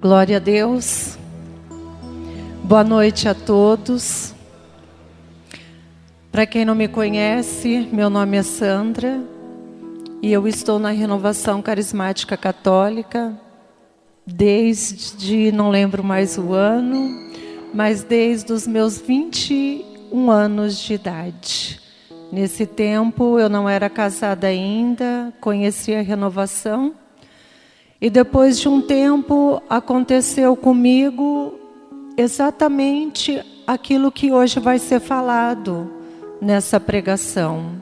Glória a Deus. Boa noite a todos. Para quem não me conhece, meu nome é Sandra e eu estou na Renovação Carismática Católica desde, não lembro mais o ano, mas desde os meus 21 anos de idade. Nesse tempo eu não era casada ainda, conheci a Renovação. E depois de um tempo aconteceu comigo exatamente aquilo que hoje vai ser falado nessa pregação,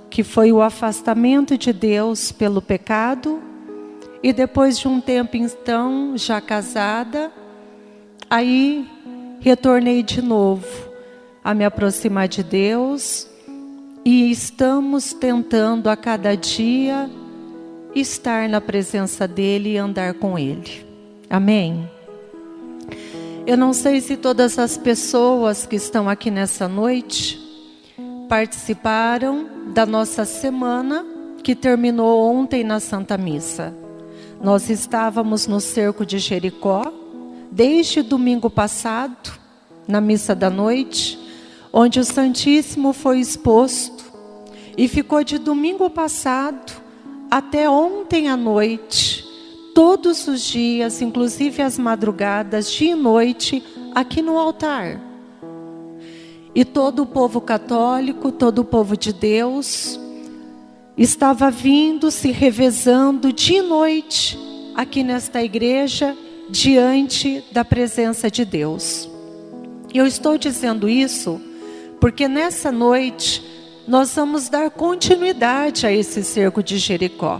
que foi o afastamento de Deus pelo pecado. E depois de um tempo então, já casada, aí retornei de novo a me aproximar de Deus e estamos tentando a cada dia estar na presença dele e andar com ele. Amém? Eu não sei se todas as pessoas que estão aqui nessa noite participaram da nossa semana que terminou ontem na Santa Missa. Nós estávamos no cerco de Jericó desde domingo passado, na missa da noite, onde o Santíssimo foi exposto e ficou de domingo passado até ontem à noite, todos os dias, inclusive as madrugadas, dia e noite, aqui no altar. E todo o povo católico, todo o povo de Deus, estava vindo, se revezando dia e noite, aqui nesta igreja, diante da presença de Deus. E eu estou dizendo isso, porque nessa noite, nós vamos dar continuidade a esse cerco de Jericó.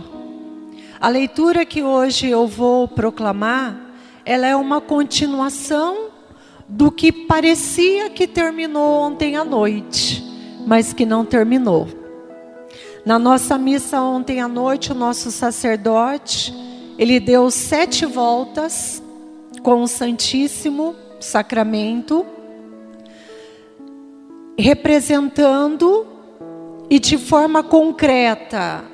A leitura que hoje eu vou proclamar, ela é uma continuação do que parecia que terminou ontem à noite, mas que não terminou. Na nossa missa ontem à noite, o nosso sacerdote, ele deu 7 voltas com o Santíssimo Sacramento, representando e de forma concreta,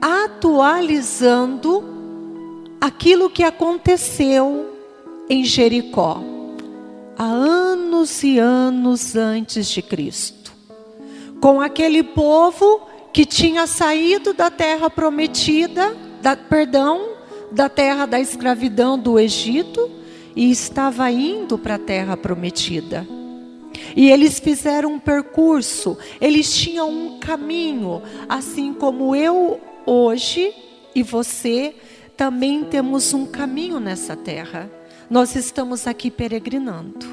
atualizando aquilo que aconteceu em Jericó, há anos e anos antes de Cristo. Com aquele povo que tinha saído da terra prometida, da terra da escravidão do Egito, e estava indo para a terra prometida. E eles fizeram um percurso, eles tinham um caminho, assim como eu hoje e você também temos um caminho nessa terra. Nós estamos aqui peregrinando,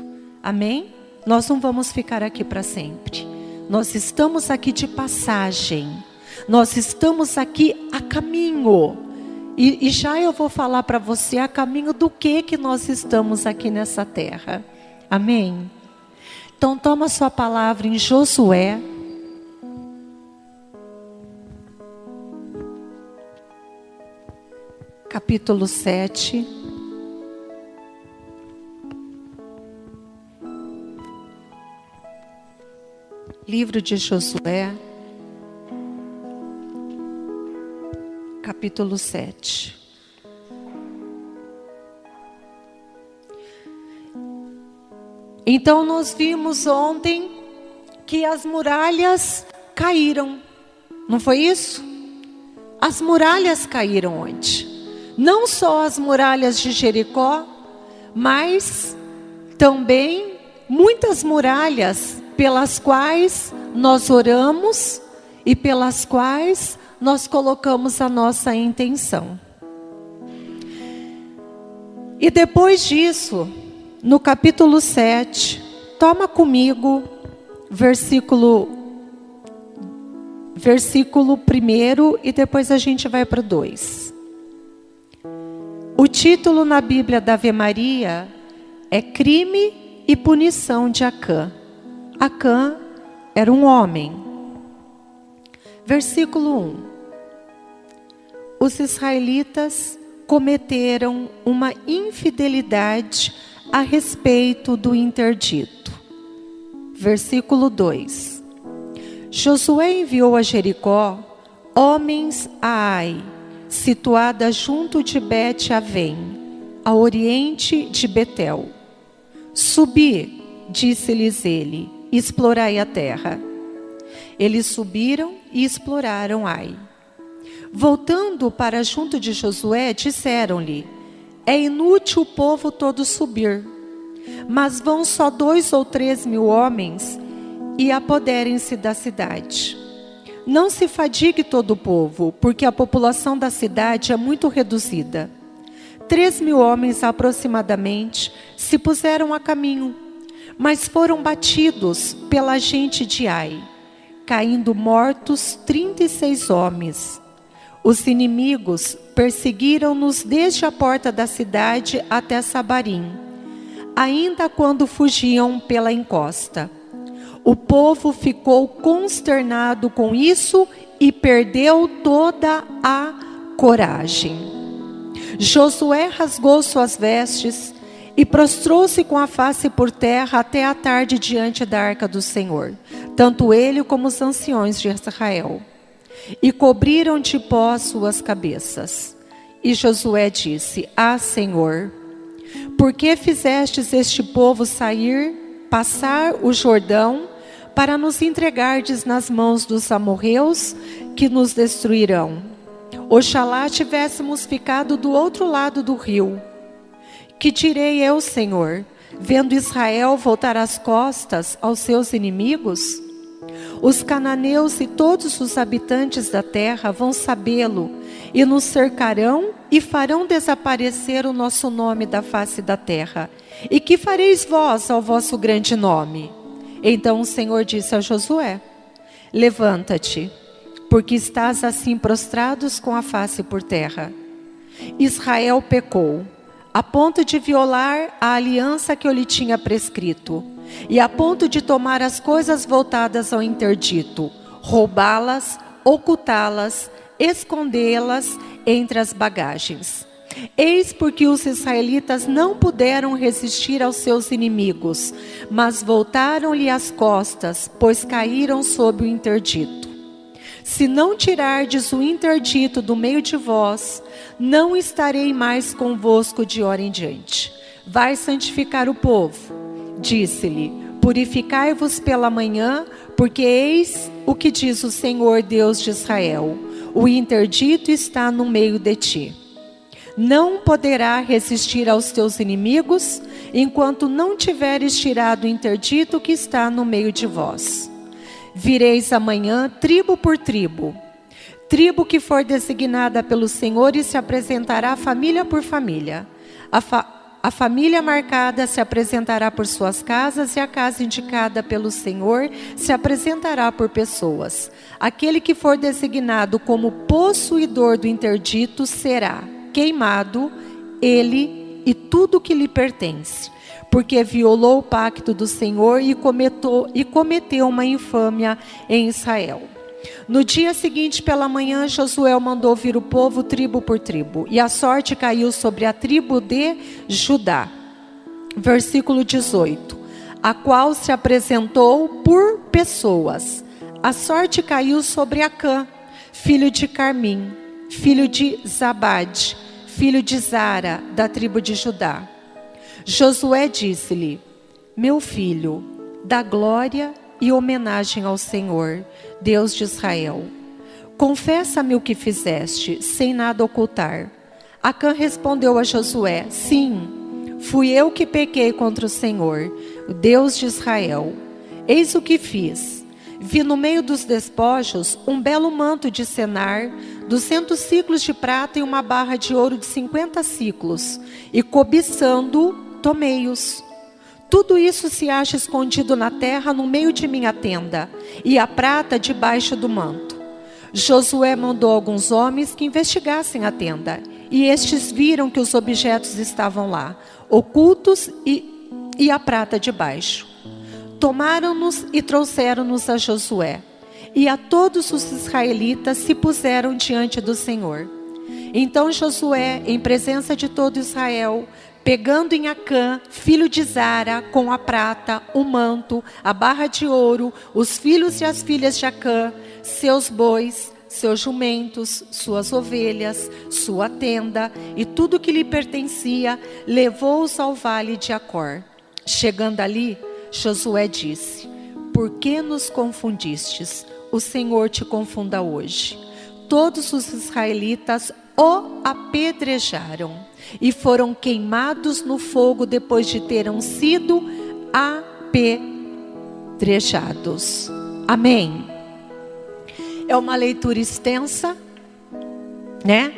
amém? Nós não vamos ficar aqui para sempre. Nós estamos aqui de passagem, nós estamos aqui a caminho. E já eu vou falar para você a caminho do que nós estamos aqui nessa terra, amém? Então toma sua palavra em Josué, capítulo 7. Livro de Josué, capítulo 7. Então nós vimos ontem que as muralhas caíram, não foi isso? As muralhas caíram onde? Não só as muralhas de Jericó, mas também muitas muralhas pelas quais nós oramos e pelas quais nós colocamos a nossa intenção. E depois disso, no capítulo 7, toma comigo versículo 1 e depois a gente vai para o 2. O título na Bíblia da Ave Maria é Crime e Punição de Acã. Acã era um homem. Versículo 1. Os israelitas cometeram uma infidelidade a respeito do interdito. Versículo 2. Josué enviou a Jericó homens a Ai, situada junto de Bet-Avém, a oriente de Betel. Subi, disse-lhes ele, explorai a terra. Eles subiram e exploraram Ai. Voltando para junto de Josué, disseram-lhe: é inútil o povo todo subir, mas vão só 2 ou 3 mil homens e apoderem-se da cidade. Não se fadigue todo o povo, porque a população da cidade é muito reduzida. 3 mil homens aproximadamente se puseram a caminho, mas foram batidos pela gente de Ai, caindo mortos 36 homens. Os inimigos perseguiram-nos desde a porta da cidade até Sabarim, ainda quando fugiam pela encosta. O povo ficou consternado com isso e perdeu toda a coragem. Josué rasgou suas vestes e prostrou-se com a face por terra até a tarde diante da arca do Senhor, tanto ele como os anciões de Israel. E cobriram de pó suas cabeças. E Josué disse: ah, Senhor, por que fizestes este povo passar o Jordão, para nos entregardes nas mãos dos amorreus, que nos destruirão? Oxalá tivéssemos ficado do outro lado do rio. Que direi eu, Senhor, vendo Israel voltar as costas aos seus inimigos? Os cananeus e todos os habitantes da terra vão sabê-lo, e nos cercarão e farão desaparecer o nosso nome da face da terra. E que fareis vós ao vosso grande nome? Então o Senhor disse a Josué: levanta-te, porque estás assim prostrados com a face por terra. Israel pecou, a ponto de violar a aliança que eu lhe tinha prescrito, e a ponto de tomar as coisas voltadas ao interdito, roubá-las, ocultá-las, escondê-las entre as bagagens. Eis porque os israelitas não puderam resistir aos seus inimigos, mas voltaram-lhe as costas, pois caíram sob o interdito. Se não tirardes o interdito do meio de vós, não estarei mais convosco de hora em diante. Vai santificar o povo. Disse-lhe: purificai-vos pela manhã, porque eis o que diz o Senhor Deus de Israel: o interdito está no meio de ti. Não poderá resistir aos teus inimigos, enquanto não tiveres tirado o interdito que está no meio de vós. Vireis amanhã tribo por tribo. Tribo que for designada pelo Senhor, e se apresentará família por família. A família marcada se apresentará por suas casas, e a casa indicada pelo Senhor se apresentará por pessoas. Aquele que for designado como possuidor do interdito será queimado, ele e tudo que lhe pertence, porque violou o pacto do Senhor e cometeu uma infâmia em Israel. No dia seguinte pela manhã, Josué mandou vir o povo tribo por tribo, e a sorte caiu sobre a tribo de Judá. Versículo 18: a qual se apresentou por pessoas. A sorte caiu sobre Acã, filho de Carmim, filho de Zabade, filho de Zara, da tribo de Judá. Josué disse-lhe: meu filho, dá glória e homenagem ao Senhor, Deus de Israel. Confessa-me o que fizeste, sem nada ocultar. Acã respondeu a Josué: sim, fui eu que pequei contra o Senhor, o Deus de Israel. Eis o que fiz. Vi no meio dos despojos um belo manto de cenar, 200 ciclos de prata e uma barra de ouro de 50 ciclos, e cobiçando, tomei-os. Tudo isso se acha escondido na terra no meio de minha tenda, e a prata debaixo do manto. Josué mandou alguns homens que investigassem a tenda, e estes viram que os objetos estavam lá, ocultos, e a prata debaixo. Tomaram-nos e trouxeram-nos a Josué, e a todos os israelitas se puseram diante do Senhor. Então Josué, em presença de todo Israel, pegando em Acã, filho de Zara, com a prata, o manto, a barra de ouro, os filhos e as filhas de Acã, seus bois, seus jumentos, suas ovelhas, sua tenda e tudo que lhe pertencia, levou-os ao vale de Acor. Chegando ali, Josué disse: por que nos confundistes? O Senhor te confunda hoje. Todos os israelitas o apedrejaram e foram queimados no fogo depois de terem sido apedrejados. Amém. É uma leitura extensa, né?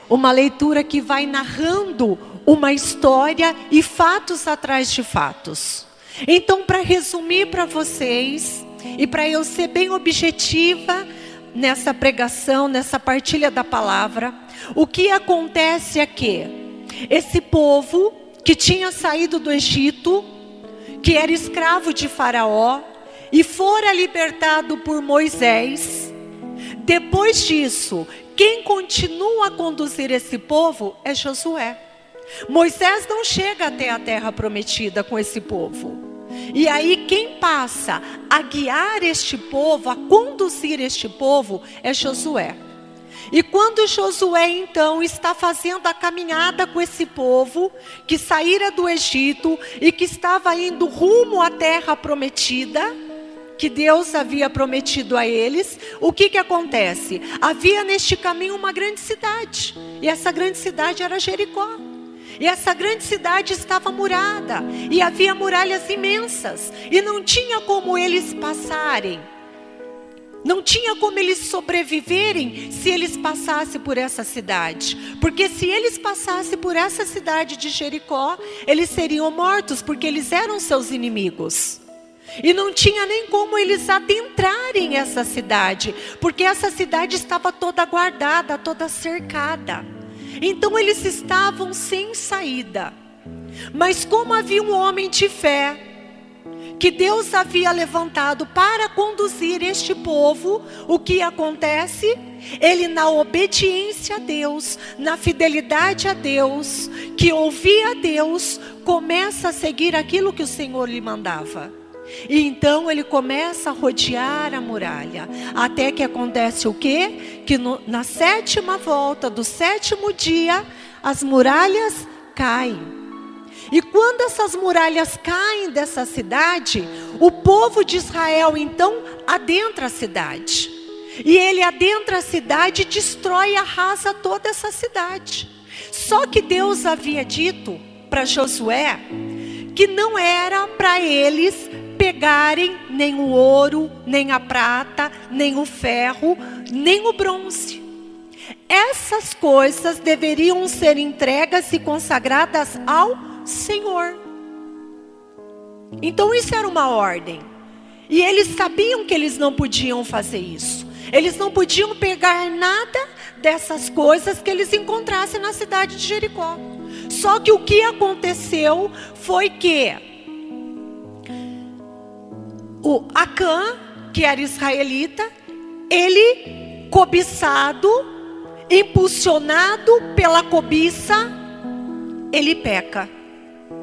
Uma leitura que vai narrando uma história e fatos atrás de fatos. Então, para resumir para vocês, e para eu ser bem objetiva nessa pregação, nessa partilha da palavra, o que acontece é que esse povo que tinha saído do Egito, que era escravo de Faraó, e fora libertado por Moisés, depois disso, quem continua a conduzir esse povo é Josué. Moisés não chega até a terra prometida com esse povo. E aí quem passa a guiar este povo, a conduzir este povo, é Josué. E quando Josué então está fazendo a caminhada com esse povo, que saíra do Egito e que estava indo rumo à terra prometida, que Deus havia prometido a eles, o que acontece? Havia neste caminho uma grande cidade, e essa grande cidade era Jericó. E essa grande cidade estava murada, e havia muralhas imensas, e não tinha como eles passarem, não tinha como eles sobreviverem se eles passassem por essa cidade. Porque se eles passassem por essa cidade de Jericó, eles seriam mortos, porque eles eram seus inimigos. E não tinha nem como eles adentrarem essa cidade, porque essa cidade estava toda guardada, toda cercada. Então eles estavam sem saída. Mas como havia um homem de fé, que Deus havia levantado para conduzir este povo, o que acontece? Ele, na obediência a Deus, na fidelidade a Deus, que ouvia a Deus, começa a seguir aquilo que o Senhor lhe mandava. E então ele começa a rodear a muralha, até que acontece o quê? Que na sétima volta do sétimo dia, as muralhas caem. E quando essas muralhas caem dessa cidade, o povo de Israel então adentra a cidade. E ele adentra a cidade e destrói e arrasa toda essa cidade. Só que Deus havia dito para Josué que não era para eles pegarem nem o ouro, nem a prata, nem o ferro, nem o bronze. Essas coisas deveriam ser entregas e consagradas ao Senhor. Então isso era uma ordem. E eles sabiam que eles não podiam fazer isso. Eles não podiam pegar nada dessas coisas que eles encontrassem na cidade de Jericó. Só que o que aconteceu foi que o Acã, que era israelita, ele, cobiçado, impulsionado pela cobiça, ele peca.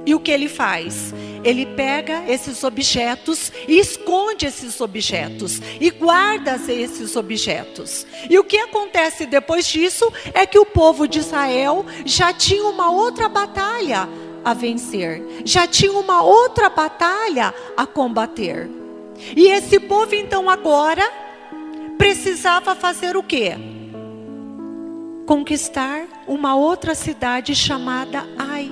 E o que ele faz? Ele pega esses objetos e esconde esses objetos e guarda esses objetos. E o que acontece depois disso é que o povo de Israel já tinha uma outra batalha a vencer, já tinha uma outra batalha a combater. E esse povo então agora precisava fazer o quê? Conquistar uma outra cidade chamada Ai.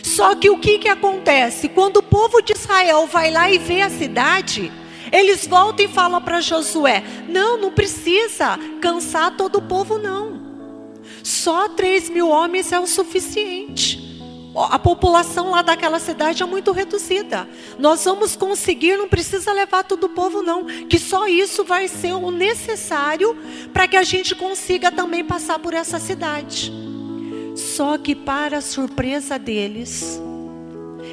Só que o que acontece? Quando o povo de Israel vai lá e vê a cidade, eles voltam e falam para Josué: não precisa cansar todo o povo não. Só 3.000 homens é o suficiente. A população lá daquela cidade é muito reduzida. Nós vamos conseguir, não precisa levar todo o povo não. Que só isso vai ser o necessário para que a gente consiga também passar por essa cidade. Só que para a surpresa deles,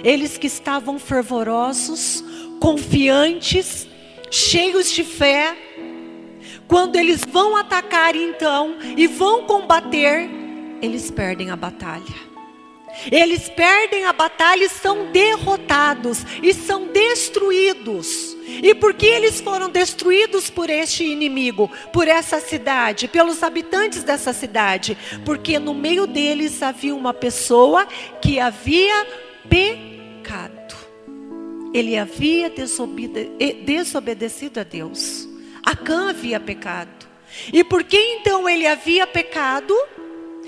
eles que estavam fervorosos, confiantes, cheios de fé, quando eles vão atacar então e vão combater, eles perdem a batalha. Eles perdem a batalha e são derrotados, e são destruídos. E por que eles foram destruídos por este inimigo, por essa cidade, pelos habitantes dessa cidade? Porque no meio deles havia uma pessoa que havia pecado. Ele havia desobedecido a Deus. Acã havia pecado. E porque então ele havia pecado,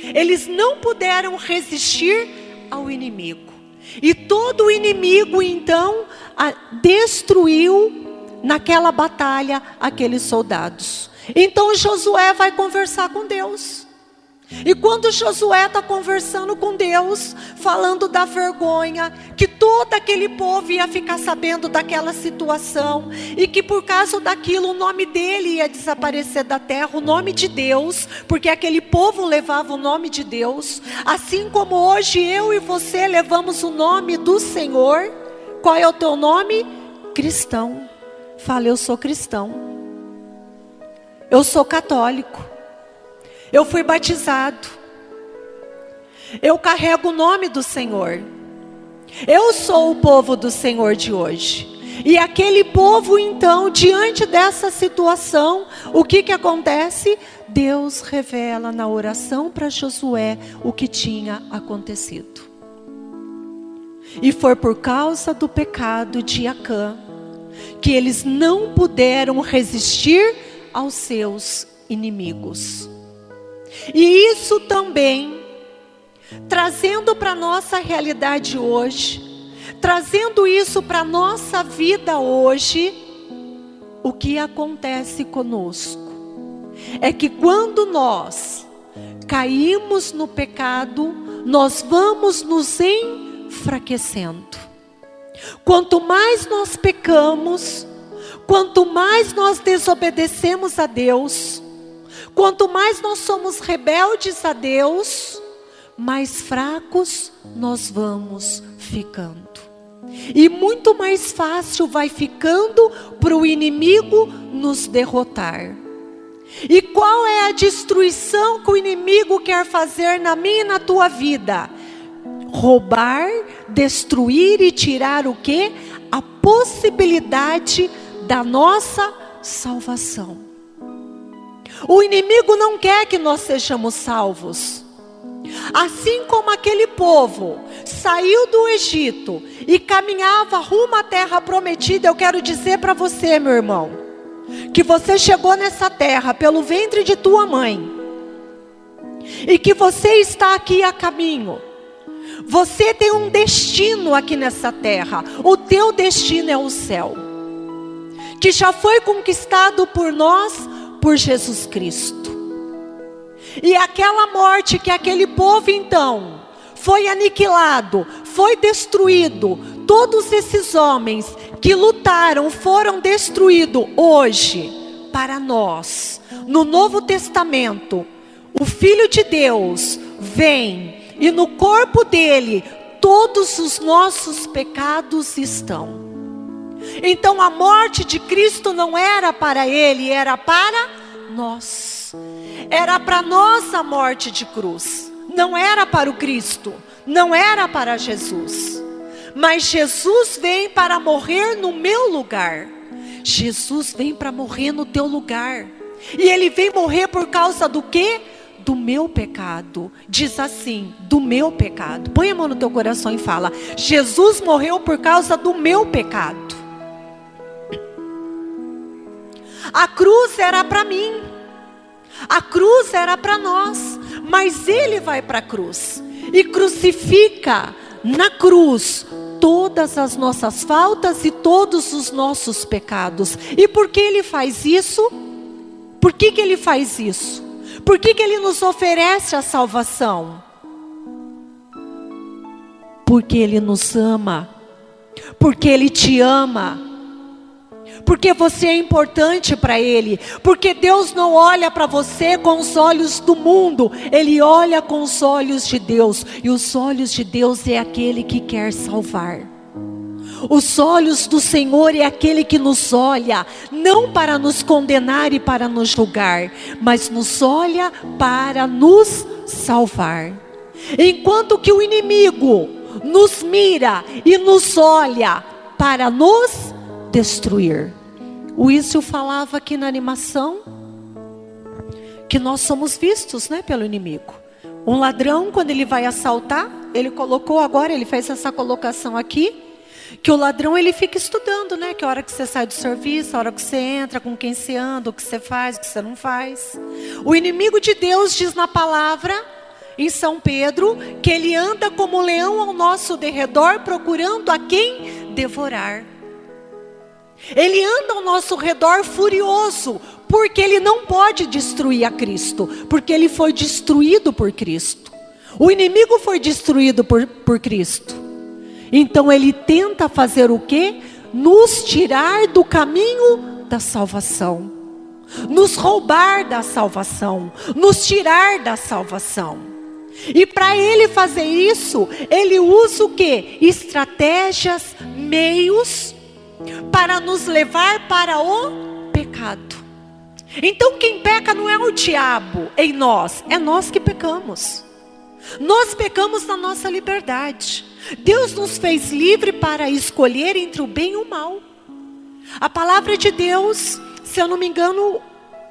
eles não puderam resistir ao inimigo. E todo o inimigo então destruiu naquela batalha aqueles soldados. Então Josué vai conversar com Deus. E quando Josué está conversando com Deus, falando da vergonha, que todo aquele povo ia ficar sabendo daquela situação, e que por causa daquilo o nome dele ia desaparecer da terra, o nome de Deus, porque aquele povo levava o nome de Deus, assim como hoje eu e você levamos o nome do Senhor. Qual é o teu nome? Cristão. Fala, eu sou cristão. Eu sou católico. Eu fui batizado. Eu carrego o nome do Senhor. Eu sou o povo do Senhor de hoje. E aquele povo então, diante dessa situação, o que acontece? Deus revela na oração para Josué o que tinha acontecido. E foi por causa do pecado de Acã que eles não puderam resistir aos seus inimigos. E isso também, trazendo para a nossa realidade hoje, trazendo isso para a nossa vida hoje, o que acontece conosco é que quando nós caímos no pecado, nós vamos nos enfraquecendo. Quanto mais nós pecamos, quanto mais nós desobedecemos a Deus, quanto mais nós somos rebeldes a Deus, mais fracos nós vamos ficando. E muito mais fácil vai ficando para o inimigo nos derrotar. E qual é a destruição que o inimigo quer fazer na minha e na tua vida? Roubar, destruir e tirar o quê? A possibilidade da nossa salvação. O inimigo não quer que nós sejamos salvos. Assim como aquele povo saiu do Egito e caminhava rumo à terra prometida, eu quero dizer para você, meu irmão, que você chegou nessa terra pelo ventre de tua mãe, e que você está aqui a caminho. Você tem um destino aqui nessa terra. O teu destino é o céu, que já foi conquistado por nós, por Jesus Cristo. E aquela morte que aquele povo então foi aniquilado, foi destruído, todos esses homens que lutaram foram destruídos. Hoje, para nós, no Novo Testamento, o Filho de Deus vem e no corpo dele todos os nossos pecados estão. Então a morte de Cristo não era para ele, era para nós. Era para nós a morte de cruz. Não era para o Cristo, não era para Jesus. Mas Jesus vem para morrer no meu lugar. Jesus vem para morrer no teu lugar. E ele vem morrer por causa do quê? Do meu pecado. Diz assim, do meu pecado. Põe a mão no teu coração e fala: Jesus morreu por causa do meu pecado. A cruz era para mim. A cruz era para nós. Mas ele vai para a cruz e crucifica na cruz todas as nossas faltas e todos os nossos pecados. E por que ele faz isso? Por que ele faz isso? Por que ele nos oferece a salvação? Porque ele nos ama. Porque ele te ama. Porque você é importante para ele. Porque Deus não olha para você com os olhos do mundo. Ele olha com os olhos de Deus. E os olhos de Deus é aquele que quer salvar. Os olhos do Senhor é aquele que nos olha, não para nos condenar e para nos julgar, mas nos olha para nos salvar. Enquanto que o inimigo nos mira e nos olha para nos destruir. O Ício falava aqui na animação que nós somos vistos, né, pelo inimigo. Um ladrão, quando ele vai assaltar, ele fez essa colocação aqui, que o ladrão ele fica estudando, né, que a hora que você sai do serviço, a hora que você entra, com quem você anda, o que você faz, o que você não faz. O inimigo de Deus diz na palavra, em São Pedro, que ele anda como um leão ao nosso derredor, procurando a quem devorar. Ele anda ao nosso redor furioso, porque ele não pode destruir a Cristo, porque ele foi destruído por Cristo. O inimigo foi destruído por Cristo. Então ele tenta fazer o quê? Nos tirar do caminho da salvação. Nos roubar da salvação. Nos tirar da salvação. E para ele fazer isso, ele usa o quê? Estratégias, meios, para nos levar para o pecado. Então quem peca não é o diabo em nós, é nós que pecamos. Nós pecamos na nossa liberdade. Deus nos fez livre para escolher entre o bem e o mal. A palavra de Deus, se eu não me engano,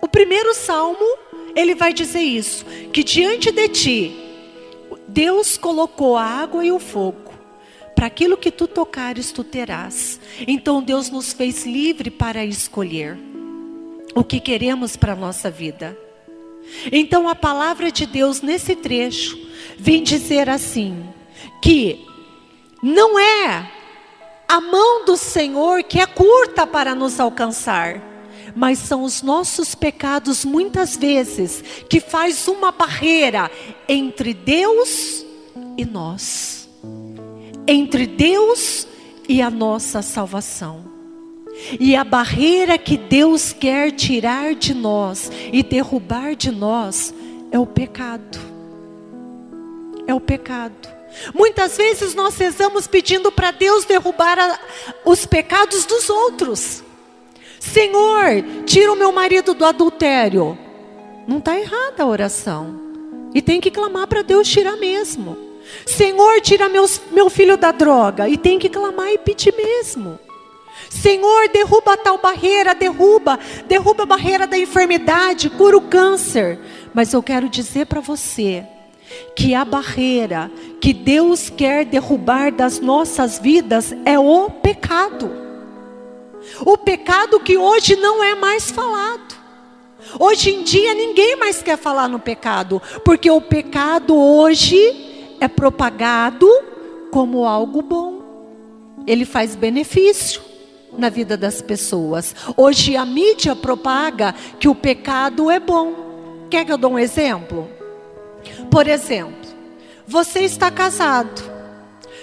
o primeiro salmo, ele vai dizer isso, que diante de ti, Deus colocou a água e o fogo. Para aquilo que tu tocares, tu terás. Então Deus nos fez livre para escolher o que queremos para a nossa vida. Então a palavra de Deus nesse trecho vem dizer assim, que não é a mão do Senhor que é curta para nos alcançar, mas são os nossos pecados muitas vezes que faz uma barreira entre Deus e nós. Entre Deus e a nossa salvação. E a barreira que Deus quer tirar de nós e derrubar de nós é o pecado. É o pecado. Muitas vezes nós rezamos pedindo para Deus derrubar os pecados dos outros. Senhor, tira o meu marido do adultério. Não está errada a oração. E tem que clamar para Deus tirar mesmo. Senhor, tira meu filho da droga. E tem que clamar e pedir mesmo. Senhor, derruba a tal barreira, derruba a barreira da enfermidade, cura o câncer. Mas eu quero dizer para você que a barreira que Deus quer derrubar das nossas vidas é o pecado. O pecado que hoje não é mais falado. Hoje em dia ninguém mais quer falar no pecado, porque o pecado hoje é propagado como algo bom. Ele faz benefício na vida das pessoas. Hoje a mídia propaga que o pecado é bom. Quer que eu dou um exemplo? Por exemplo, você está casado.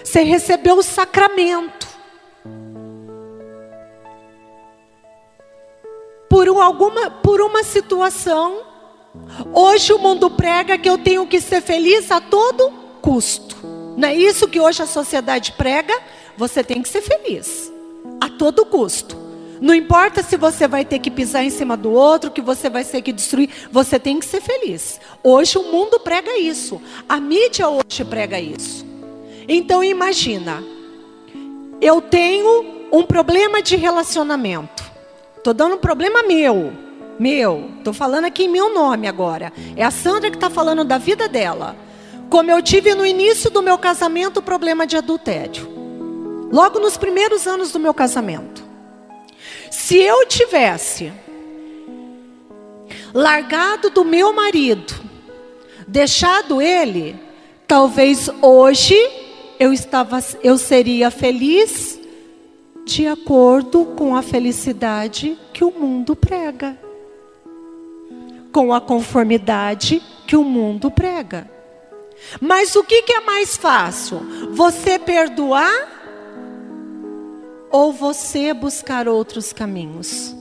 Você recebeu o sacramento. Por uma situação, hoje o mundo prega que eu tenho que ser feliz a todo custo. Não é isso que hoje a sociedade prega? Você tem que ser feliz a todo custo. Não importa se você vai ter que pisar em cima do outro, que você vai ter que destruir, você tem que ser feliz. Hoje o mundo prega isso. A mídia hoje prega isso. Então imagina, eu tenho um problema de relacionamento. Estou dando um problema meu. Estou falando aqui em meu nome agora. É a Sandra que está falando da vida dela. Como eu tive no início do meu casamento o problema de adultério. Logo nos primeiros anos do meu casamento. Se eu tivesse largado do meu marido, deixado ele, talvez hoje eu seria feliz de acordo com a felicidade que o mundo prega. Com a conformidade que o mundo prega. Mas o que é mais fácil? Você perdoar ou você buscar outros caminhos?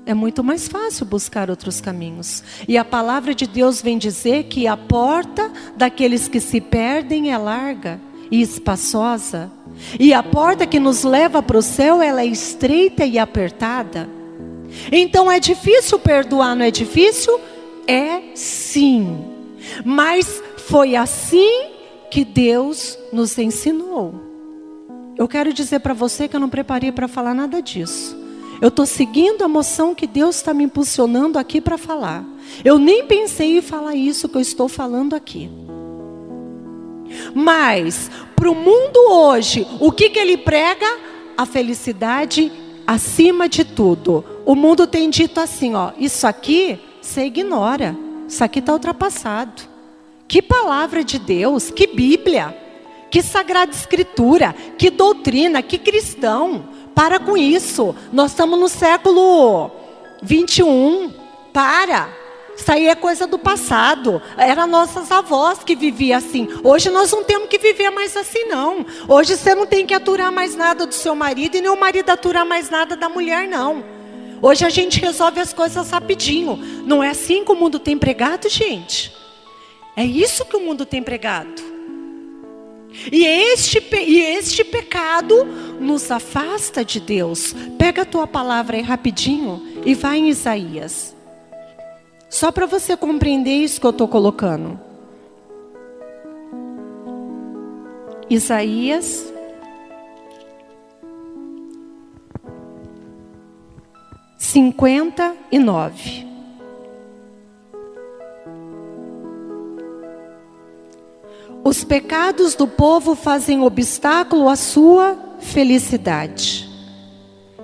É muito mais fácil buscar outros caminhos. E a palavra de Deus vem dizer que a porta daqueles que se perdem é larga e espaçosa. E a porta que nos leva para o céu, ela é estreita e apertada. Então é difícil perdoar, não é difícil? É sim. Mas foi assim que Deus nos ensinou. Eu quero dizer para você que eu não preparei para falar nada disso. Eu estou seguindo a moção que Deus está me impulsionando aqui para falar. Eu nem pensei em falar isso que eu estou falando aqui. Mas, para o mundo hoje, o que ele prega? A felicidade acima de tudo. O mundo tem dito assim, ó, isso aqui você ignora. Isso aqui está ultrapassado. Que palavra de Deus, que Bíblia, que Sagrada Escritura, que doutrina, que cristão. Para com isso. Nós estamos no século 21. Para. Isso aí é coisa do passado. Eram nossas avós que viviam assim. Hoje nós não temos que viver mais assim, não. Hoje você não tem que aturar mais nada do seu marido e nem o marido aturar mais nada da mulher, não. Hoje a gente resolve as coisas rapidinho. Não é assim que o mundo tem pregado, gente? É isso que o mundo tem pregado. E este pecado nos afasta de Deus. Pega a tua palavra aí rapidinho e vai em Isaías. Só para você compreender isso que eu estou colocando. Isaías 59. Os pecados do povo fazem obstáculo à sua felicidade.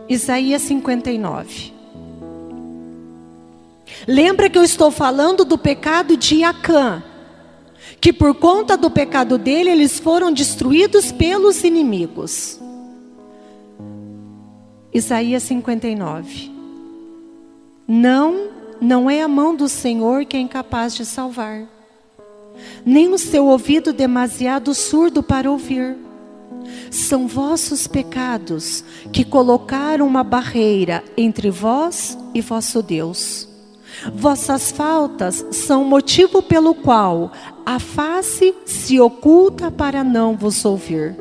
Isaías 59. Lembra que eu estou falando do pecado de Acã, que por conta do pecado dele, eles foram destruídos pelos inimigos. Isaías 59. Não é a mão do Senhor que é incapaz de salvar, nem o seu ouvido demasiado surdo para ouvir. São vossos pecados que colocaram uma barreira entre vós e vosso Deus. Vossas faltas são o motivo pelo qual a face se oculta para não vos ouvir.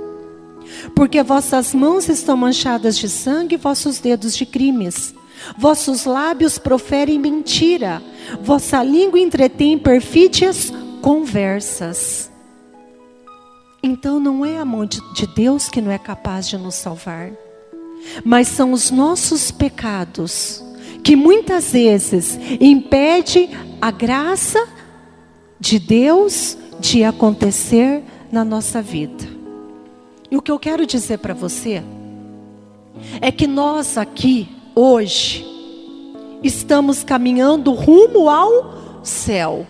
Porque vossas mãos estão manchadas de sangue e vossos dedos de crimes. Vossos lábios proferem mentira. Vossa língua entretém perfídias conversas. Então não é a mão de Deus que não é capaz de nos salvar, mas são os nossos pecados que muitas vezes impede a graça de Deus de acontecer na nossa vida. E o que eu quero dizer para você é que nós aqui hoje estamos caminhando rumo ao céu.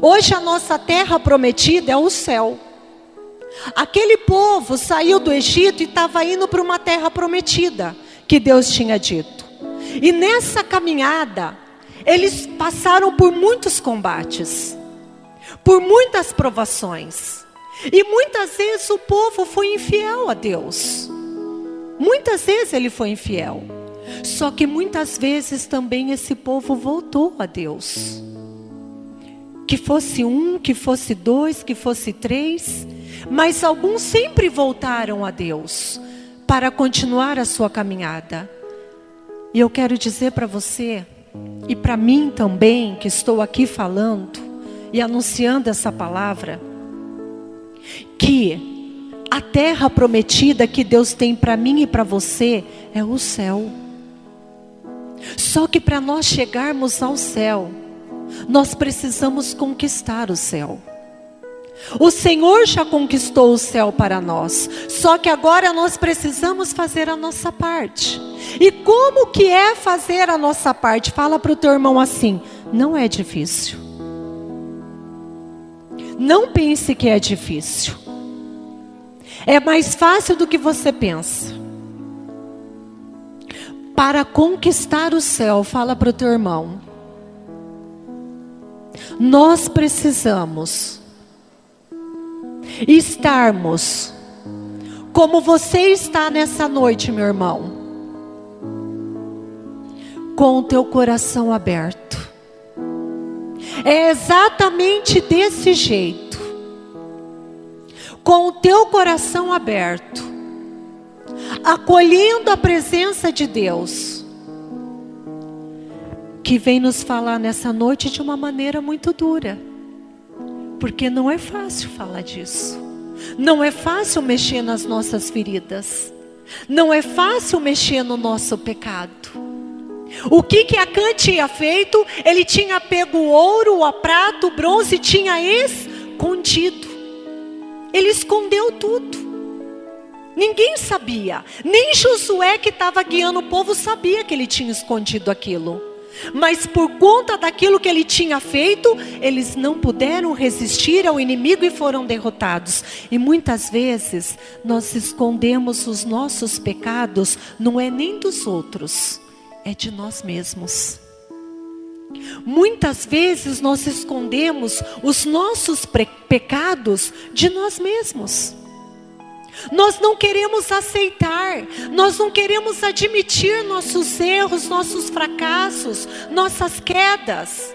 Hoje a nossa terra prometida é o céu. Aquele povo saiu do Egito e estava indo para uma terra prometida que Deus tinha dito. E nessa caminhada, eles passaram por muitos combates, por muitas provações. E muitas vezes o povo foi infiel a Deus. Muitas vezes ele foi infiel. Só que muitas vezes também esse povo voltou a Deus. Que fosse um, que fosse dois, que fosse três. Mas alguns sempre voltaram a Deus para continuar a sua caminhada. E eu quero dizer para você, e para mim também, que estou aqui falando e anunciando essa palavra, que a terra prometida que Deus tem para mim e para você é o céu. Só que para nós chegarmos ao céu, nós precisamos conquistar o céu. O Senhor já conquistou o céu para nós. Só que agora nós precisamos fazer a nossa parte. E como que é fazer a nossa parte? Fala para o teu irmão assim: não é difícil. Não pense que é difícil. É mais fácil do que você pensa. Para conquistar o céu, fala para o teu irmão, nós precisamos estarmos como você está nessa noite, meu irmão, com o teu coração aberto. É exatamente desse jeito, com o teu coração aberto, acolhendo a presença de Deus, que vem nos falar nessa noite de uma maneira muito dura. Porque não é fácil falar disso. Não é fácil mexer nas nossas feridas. Não é fácil mexer no nosso pecado. O que Acã tinha feito? Ele tinha pego o ouro, a prata, o bronze e tinha escondido. Ele escondeu tudo. Ninguém sabia. Nem Josué, que estava guiando o povo, sabia que ele tinha escondido aquilo. Mas por conta daquilo que ele tinha feito, eles não puderam resistir ao inimigo e foram derrotados. E muitas vezes nós escondemos os nossos pecados, não é nem dos outros, é de nós mesmos. Muitas vezes nós escondemos os nossos pecados de nós mesmos. Nós não queremos aceitar, nós não queremos admitir nossos erros, nossos fracassos, nossas quedas.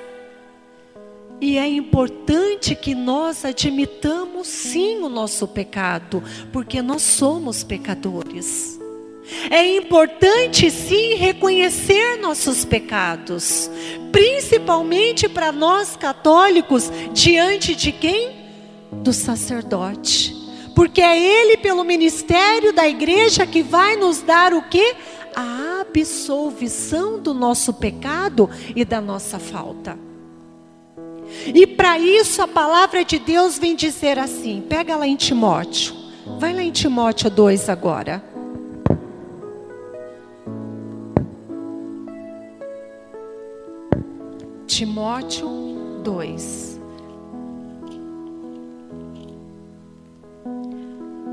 E é importante que nós admitamos sim o nosso pecado, porque nós somos pecadores. É importante sim reconhecer nossos pecados, principalmente para nós católicos, diante de quem? Do sacerdote. Porque é ele, pelo ministério da igreja, que vai nos dar o quê? A absolvição do nosso pecado e da nossa falta. E para isso a palavra de Deus vem dizer assim, pega lá em Timóteo, vai lá em Timóteo 2 agora. Timóteo 2.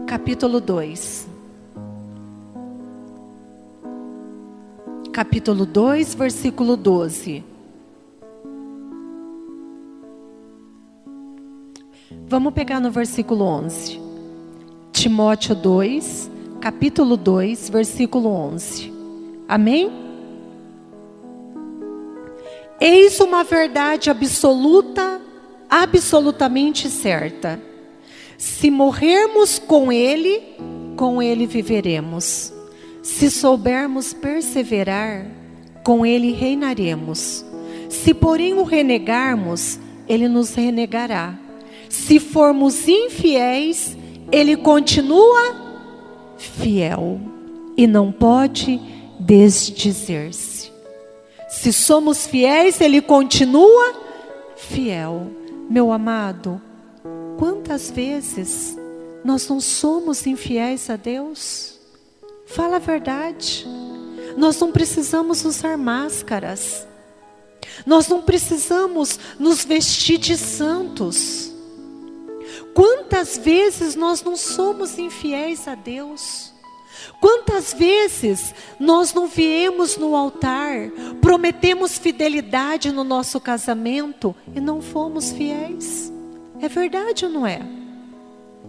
Capítulo 2. Capítulo 2, versículo 12. Vamos pegar no versículo 11. Timóteo 2, capítulo 2, versículo 11. Amém? Eis uma verdade absoluta, absolutamente certa. Se morrermos com ele viveremos. Se soubermos perseverar, com ele reinaremos. Se porém o renegarmos, ele nos renegará. Se formos infiéis, ele continua fiel e não pode desdizer-se. Se somos fiéis, ele continua fiel. Meu amado, quantas vezes nós não somos infiéis a Deus? Fala a verdade. Nós não precisamos usar máscaras. Nós não precisamos nos vestir de santos. Quantas vezes nós não somos infiéis a Deus? Quantas vezes nós não viemos no altar, prometemos fidelidade no nosso casamento e não fomos fiéis? É verdade ou não é?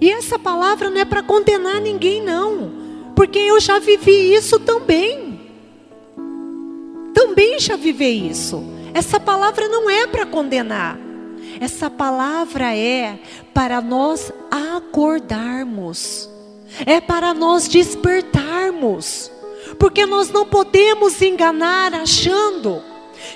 E essa palavra não é para condenar ninguém não, porque eu já vivi isso também. Também já vivi isso. Essa palavra não é para condenar. Essa palavra é para nós acordarmos. É para nós despertarmos. Porque nós não podemos enganar achando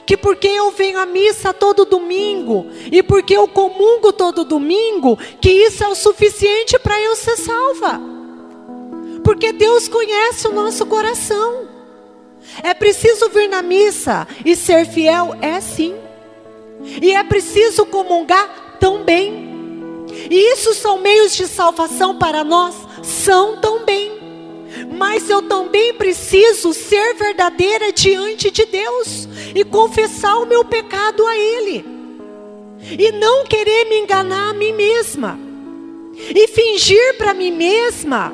que porque eu venho à missa todo domingo e porque eu comungo todo domingo, que isso é o suficiente para eu ser salva. Porque Deus conhece o nosso coração. É preciso vir na missa e ser fiel? É sim. E é preciso comungar também. E isso são meios de salvação para nós? São também. Mas eu também preciso ser verdadeira diante de Deus e confessar o meu pecado a Ele. E não querer me enganar a mim mesma. E fingir para mim mesma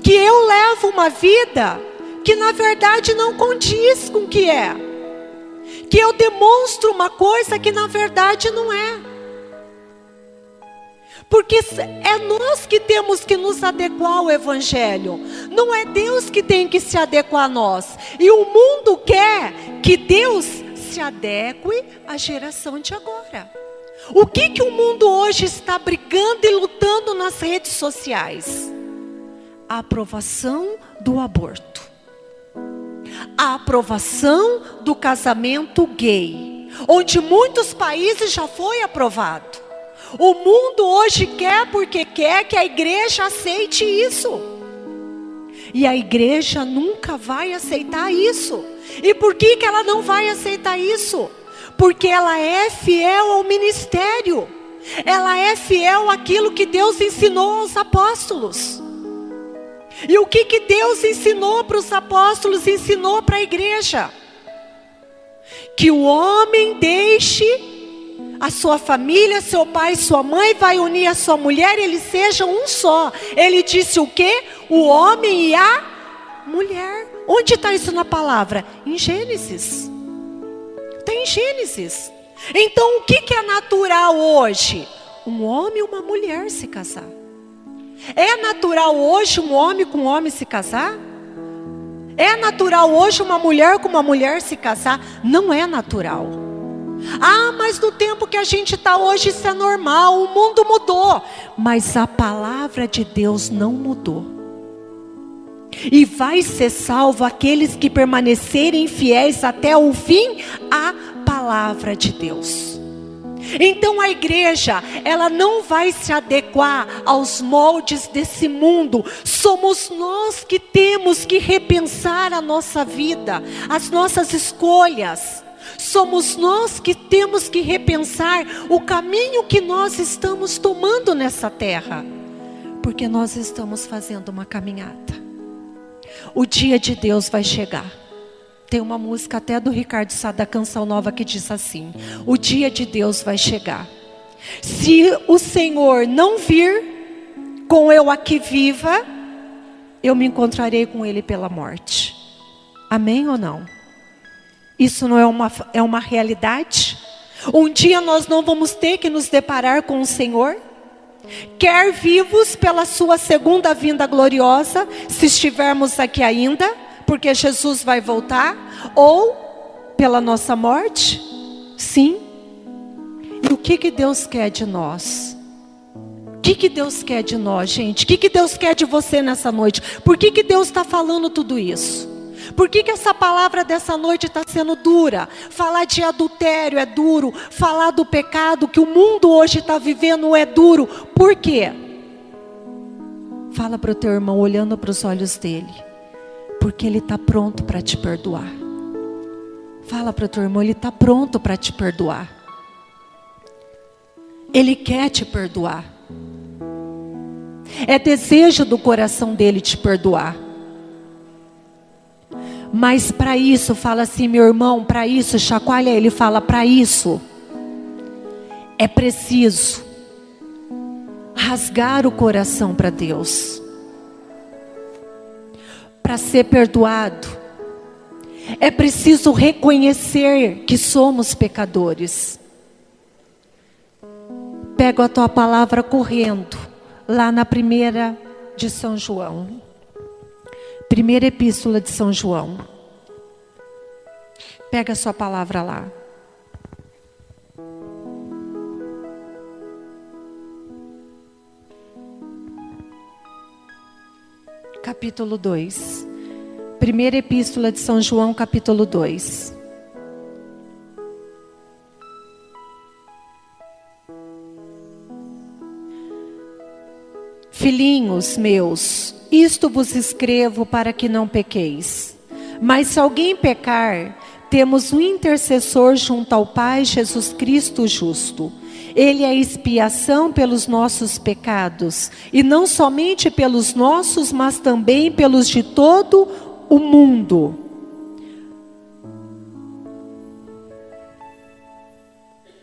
que eu levo uma vida que na verdade não condiz com o que é. Que eu demonstro uma coisa que na verdade não é. Porque é nós que temos que nos adequar ao Evangelho. Não é Deus que tem que se adequar a nós. E o mundo quer que Deus se adeque à geração de agora. O que o mundo hoje está brigando e lutando nas redes sociais? A aprovação do aborto. A aprovação do casamento gay. Onde muitos países já foi aprovado. O mundo hoje quer porque quer que a igreja aceite isso. E a igreja nunca vai aceitar isso. E por que ela não vai aceitar isso? Porque ela é fiel ao ministério. Ela é fiel àquilo que Deus ensinou aos apóstolos. E o que Deus ensinou para os apóstolos, ensinou para a igreja? Que o homem deixe a sua família, seu pai, sua mãe, vai unir a sua mulher, eles sejam um só. Ele disse o quê? O homem e a mulher. Onde está isso na palavra? Em Gênesis. Está em Gênesis. Então o que é natural hoje? Um homem e uma mulher se casar. É natural hoje um homem com um homem se casar? É natural hoje uma mulher com uma mulher se casar? Não é natural. Ah, mas no tempo que a gente está hoje isso é normal, o mundo mudou. Mas a palavra de Deus não mudou. E vai ser salvo aqueles que permanecerem fiéis até o fim à palavra de Deus. Então a igreja, ela não vai se adequar aos moldes desse mundo. Somos nós que temos que repensar a nossa vida, as nossas escolhas. Somos nós que temos que repensar o caminho que nós estamos tomando nessa terra. Porque nós estamos fazendo uma caminhada. O dia de Deus vai chegar. Tem uma música até do Ricardo Sá, da Canção Nova, que diz assim: o dia de Deus vai chegar. Se o Senhor não vir, com eu aqui viva, eu me encontrarei com Ele pela morte. Amém ou não? Isso não é uma realidade? Um dia nós não vamos ter que nos deparar com o Senhor? Quer vivos pela sua segunda vinda gloriosa, se estivermos aqui ainda, porque Jesus vai voltar, ou pela nossa morte? Sim. E o que Deus quer de nós? O que Deus quer de nós, gente? O que Deus quer de você nessa noite? Por que Deus está falando tudo isso? Por que essa palavra dessa noite está sendo dura? Falar de adultério é duro. Falar do pecado que o mundo hoje está vivendo é duro. Por quê? Fala para o teu irmão, olhando para os olhos dele. Porque ele está pronto para te perdoar. Fala para o teu irmão, ele está pronto para te perdoar. Ele quer te perdoar. É desejo do coração dele te perdoar. Mas para isso, fala assim, meu irmão, para isso, chacoalha ele, fala, para isso é preciso rasgar o coração para Deus. Para ser perdoado, é preciso reconhecer que somos pecadores. Pego a tua palavra correndo, lá na primeira de São João. Primeira epístola de São João. Pega a sua palavra lá. Capítulo 2. Primeira epístola de São João, capítulo 2. Filhinhos meus, isto vos escrevo para que não pequeis. Mas se alguém pecar, temos um intercessor junto ao Pai, Jesus Cristo justo. Ele é expiação pelos nossos pecados, e não somente pelos nossos, mas também pelos de todo o mundo.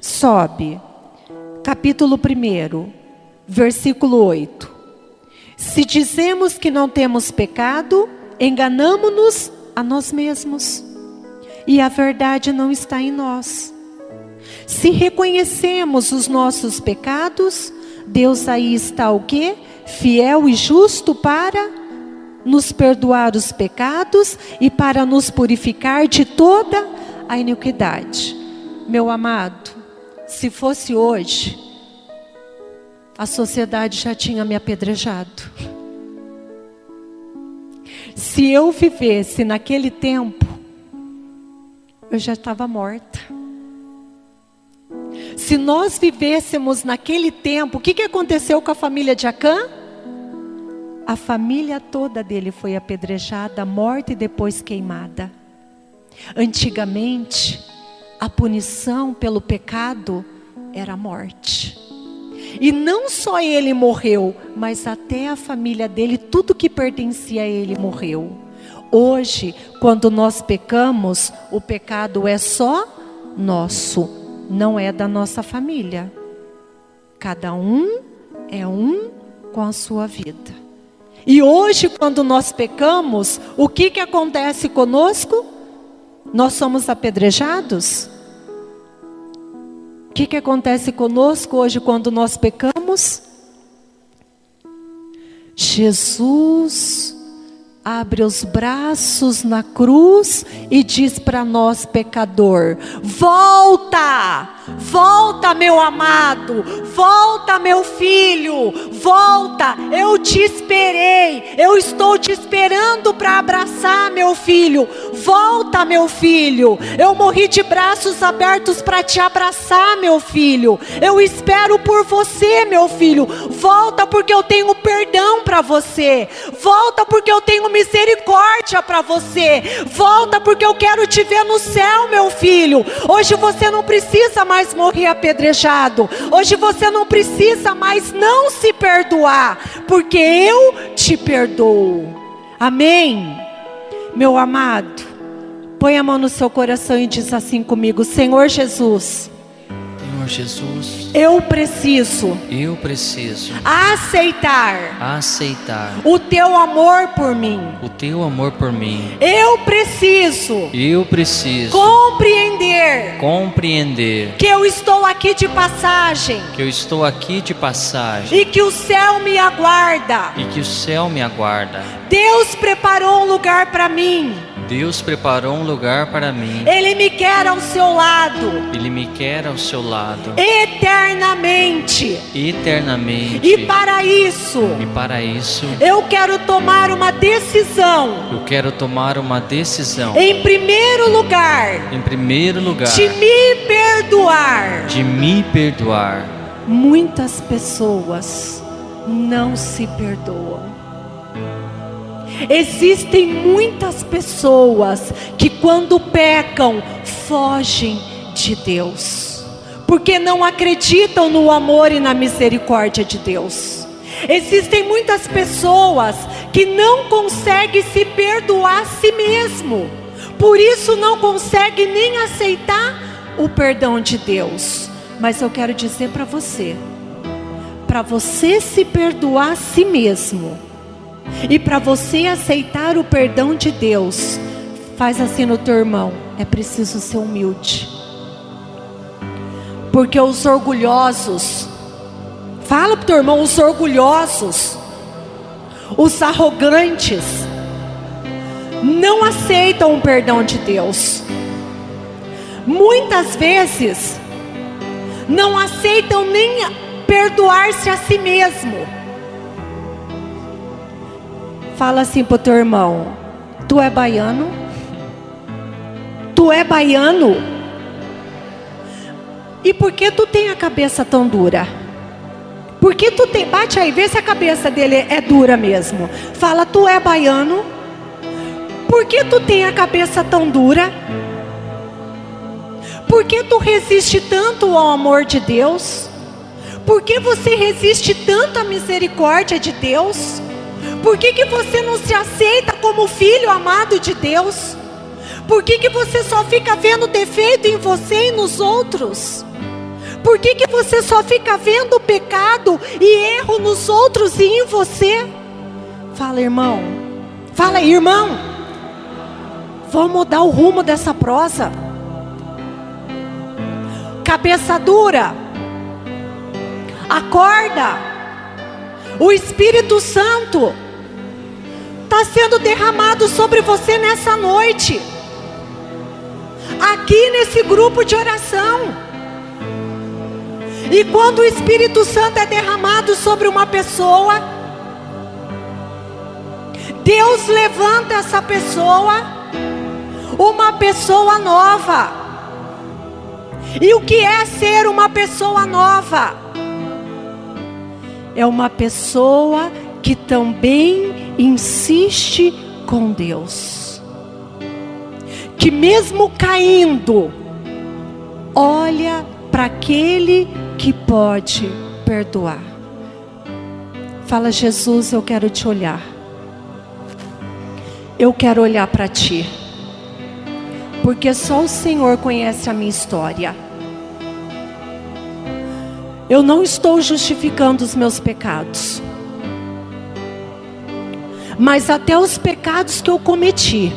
Sobe, capítulo 1, versículo 8. Se dizemos que não temos pecado, enganamo-nos a nós mesmos, e a verdade não está em nós. Se reconhecemos os nossos pecados, Deus aí está o quê? Fiel e justo para nos perdoar os pecados e para nos purificar de toda a iniquidade. Meu amado, se fosse hoje, a sociedade já tinha me apedrejado. Se eu vivesse naquele tempo, eu já estava morta. Se nós vivêssemos naquele tempo, o que aconteceu com a família de Acã? A família toda dele foi apedrejada, morta e depois queimada. Antigamente, a punição pelo pecado era a morte. E não só ele morreu, mas até a família dele, tudo que pertencia a ele morreu. Hoje, quando nós pecamos, o pecado é só nosso, não é da nossa família. Cada um é um com a sua vida. E hoje, quando nós pecamos, o que acontece conosco? Nós somos apedrejados? O que acontece conosco hoje quando nós pecamos? Jesus abre os braços na cruz e diz para nós, pecador: volta, volta meu amado, volta meu filho, volta, eu te esperei, eu estou te esperando para abraçar meu filho, volta meu filho, eu morri de braços abertos para te abraçar meu filho, eu espero por você meu filho, volta porque eu tenho perdão para você, volta porque eu tenho misericórdia para você, volta porque eu quero te ver no céu meu filho. Hoje você não precisa mais morrer apedrejado, hoje você não precisa mais não se perdoar, porque eu te perdoo. Amém? Meu amado, põe a mão no seu coração e diz assim comigo: Senhor Jesus, eu preciso aceitar o teu amor por mim. Eu preciso compreender que eu estou aqui de passagem e que o céu me aguarda. Deus preparou um lugar para mim. Ele me quer ao seu lado. Eternamente. E para isso, eu quero tomar uma decisão. Em primeiro lugar, de me perdoar. Muitas pessoas não se perdoam. Existem muitas pessoas que quando pecam, fogem de Deus, porque não acreditam no amor e na misericórdia de Deus. Existem muitas pessoas que não conseguem se perdoar a si mesmo, por isso não conseguem nem aceitar o perdão de Deus. Mas eu quero dizer para você se perdoar a si mesmo, e para você aceitar o perdão de Deus, faz assim no teu irmão: é preciso ser humilde. Porque os orgulhosos, fala para o teu irmão, os orgulhosos, os arrogantes, não aceitam o perdão de Deus. Muitas vezes, não aceitam nem perdoar-se a si mesmo. Fala assim pro teu irmão: tu é baiano? Tu é baiano? E por que tu tem a cabeça tão dura? Por que tu tem... Bate aí, vê se a cabeça dele é dura mesmo. Fala: tu é baiano? Por que tu tem a cabeça tão dura? Por que tu resiste tanto ao amor de Deus? Por que você resiste tanto à misericórdia de Deus? Por que você não se aceita como filho amado de Deus? Por que você só fica vendo defeito em você e nos outros? Por que você só fica vendo pecado e erro nos outros e em você? Fala, irmão. Fala aí, irmão. Vamos mudar o rumo dessa prosa. Cabeça dura. Acorda. O Espírito Santo está sendo derramado sobre você nessa noite, aqui nesse grupo de oração. E quando o Espírito Santo é derramado sobre uma pessoa, Deus levanta essa pessoa, uma pessoa nova. E o que é ser uma pessoa nova? É uma pessoa que também insiste com Deus, que mesmo caindo, olha para aquele que pode perdoar. Fala: Jesus, eu quero te olhar. Eu quero olhar para ti, porque só o Senhor conhece a minha história. Eu não estou justificando os meus pecados, mas até os pecados que eu cometi,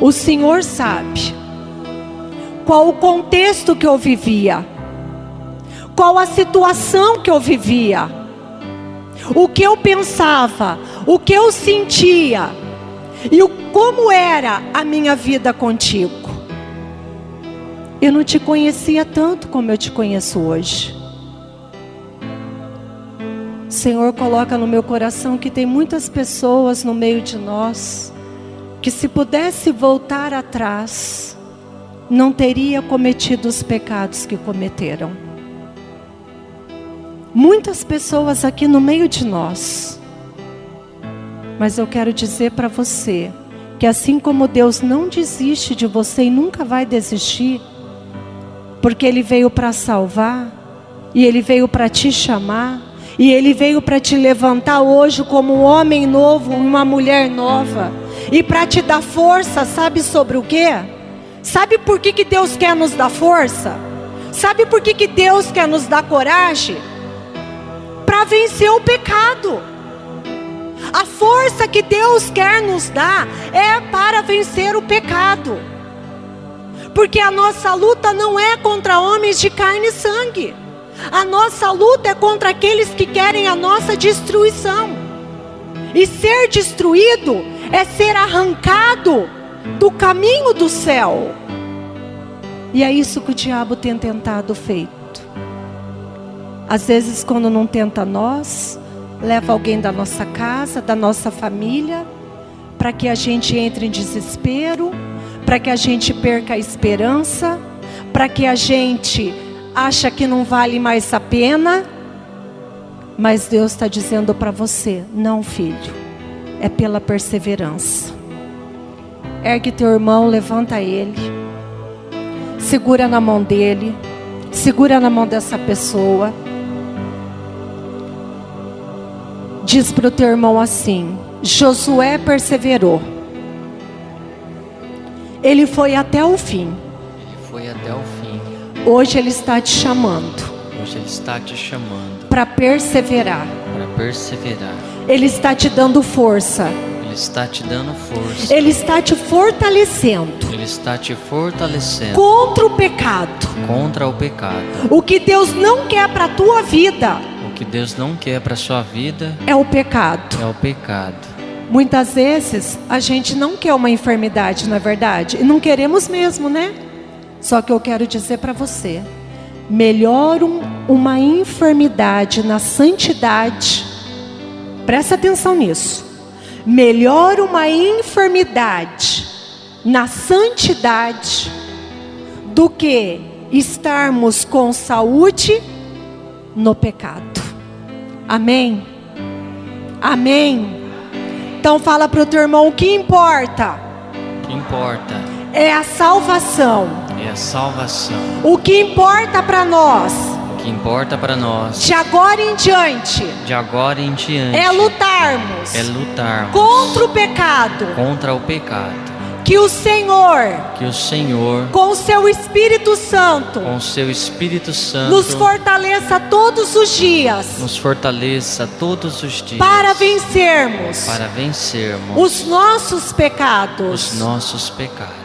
o Senhor sabe qual o contexto que eu vivia, qual a situação que eu vivia, o que eu pensava, o que eu sentia e como era a minha vida contigo. Eu não te conhecia tanto como eu te conheço hoje. Senhor, coloca no meu coração que tem muitas pessoas no meio de nós que, se pudesse voltar atrás, não teria cometido os pecados que cometeram. Muitas pessoas aqui no meio de nós. Mas eu quero dizer para você que, assim como Deus não desiste de você e nunca vai desistir, porque Ele veio para salvar, e Ele veio para te chamar, e Ele veio para te levantar hoje como um homem novo, uma mulher nova, e para te dar força. Sabe sobre o quê? Sabe por que Deus quer nos dar força? Sabe por que Deus quer nos dar coragem? Para vencer o pecado. A força que Deus quer nos dar é para vencer o pecado. Porque a nossa luta não é contra homens de carne e sangue. A nossa luta é contra aqueles que querem a nossa destruição. E ser destruído é ser arrancado do caminho do céu. E é isso que o diabo tem tentado feito. Às vezes, quando não tenta nós, leva alguém da nossa casa, da nossa família, para que a gente entre em desespero, para que a gente perca a esperança, para que a gente acha que não vale mais a pena. Mas Deus está dizendo para você: não, filho, é pela perseverança. Ergue teu irmão, levanta ele, segura na mão dele, segura na mão dessa pessoa. Diz para o teu irmão assim: Josué perseverou. Ele foi até o fim. Ele foi até o fim. Hoje Ele está te chamando. Hoje Ele está te chamando para perseverar. para perseverar. Ele está te dando força. Ele está te dando força. Ele está te fortalecendo Ele está te fortalecendo contra o pecado. contra o pecado. O que Deus não quer para a tua vida O que Deus não quer para a sua vida é o pecado. é o pecado. Muitas vezes a gente não quer uma enfermidade, não é verdade? E não queremos mesmo, né? Só que eu quero dizer para você: melhor uma enfermidade na santidade. Presta atenção nisso. Melhor uma enfermidade na santidade do que estarmos com saúde no pecado. Amém? Amém? Então fala para o teu irmão: o que importa? O que importa É a salvação. é a salvação. O que importa para nós, O que importa para nós, de agora em diante, de agora em diante, é lutarmos é lutarmos contra o pecado. contra o pecado. Que o Senhor, Que o Senhor, com o seu Espírito Santo, com o seu Espírito Santo, nos fortaleça todos os dias nos fortaleça todos os dias para vencermos para vencermos os nossos pecados. os nossos pecados.